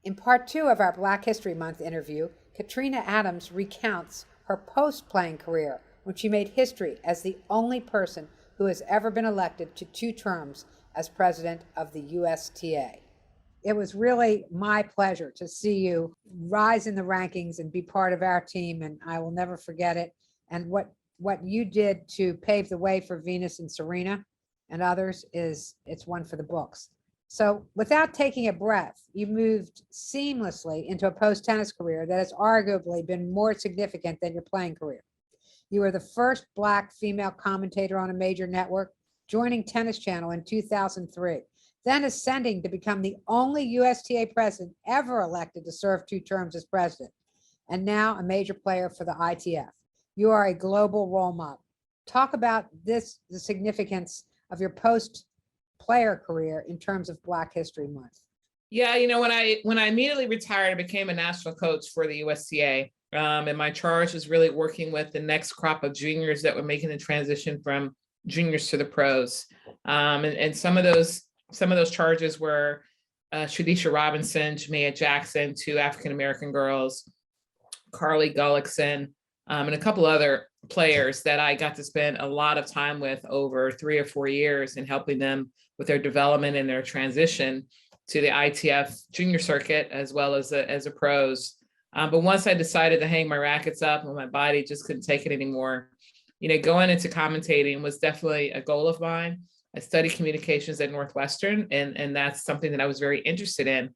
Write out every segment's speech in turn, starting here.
In part two of our Black History Month interview, Katrina Adams recounts her post-playing career when she made history as the only person who has ever been elected to 2 terms as president of the USTA. It was really my pleasure to see you rise in the rankings and be part of our team, and I will never forget it. And what you did to pave the way for Venus and Serena and others it's one for the books. So without taking a breath, you moved seamlessly into a post-tennis career that has arguably been more significant than your playing career. You were the first Black female commentator on a major network, joining Tennis Channel in 2003, then ascending to become the only USTA president ever elected to serve 2 terms as president, and now a major player for the ITF. You are a global role model. Talk about the significance of your post-player career in terms of Black History Month. Yeah, when I immediately retired, I became a national coach for the USTA. And my charge was really working with the next crop of juniors that were making the transition from juniors to the pros. And some of those charges were Shadisha Robinson, Jamea Jackson, 2 African-American girls, Carly Gullickson, and a couple other players that I got to spend a lot of time with over 3 or 4 years in helping them with their development and their transition to the ITF junior circuit, as well as a pros. But once I decided to hang my rackets up and my body just couldn't take it anymore, going into commentating was definitely a goal of mine. I studied communications at Northwestern, and that's something that I was very interested in.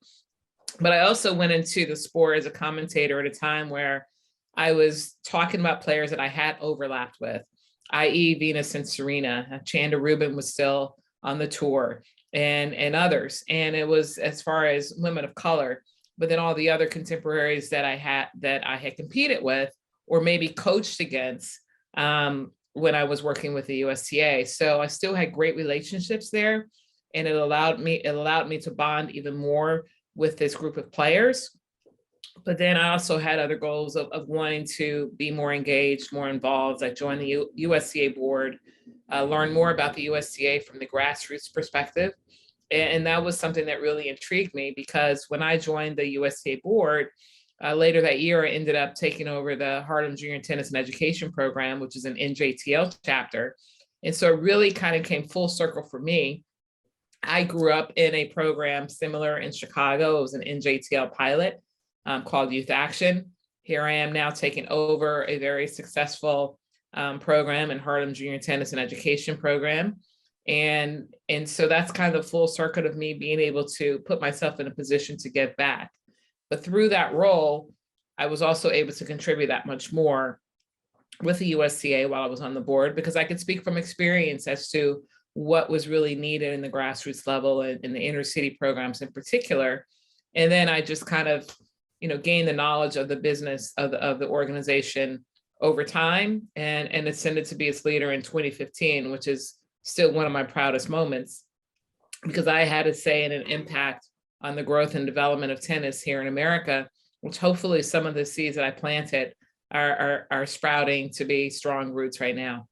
But I also went into the sport as a commentator at a time where I was talking about players that I had overlapped with, i.e. Venus and Serena. Chanda Rubin was still on the tour, and others. And it was as far as women of color, but then all the other contemporaries that I had competed with or maybe coached against when I was working with the USTA. So I still had great relationships there, and it allowed me to bond even more with this group of players. But then I also had other goals of wanting to be more engaged, more involved. I joined the USTA board, learned more about the USTA from the grassroots perspective. And that was something that really intrigued me, because when I joined the USTA board, later that year, I ended up taking over the Harlem Junior Tennis and Education Program, which is an NJTL chapter. And so it really kind of came full circle for me. I grew up in a program similar in Chicago. It was an NJTL pilot called Youth Action. Here I am now taking over a very successful program in Harlem Junior Tennis and Education Program. And so that's kind of the full circuit of me being able to put myself in a position to give back. But through that role, I was also able to contribute that much more with the USTA while I was on the board, because I could speak from experience as to what was really needed in the grassroots level and in the inner city programs in particular. And then I just kind of, gained the knowledge of the business of the organization over time, and ascended to be its leader in 2015, which is still one of my proudest moments, because I had a say and an impact on the growth and development of tennis here in America, which hopefully some of the seeds that I planted are sprouting to be strong roots right now.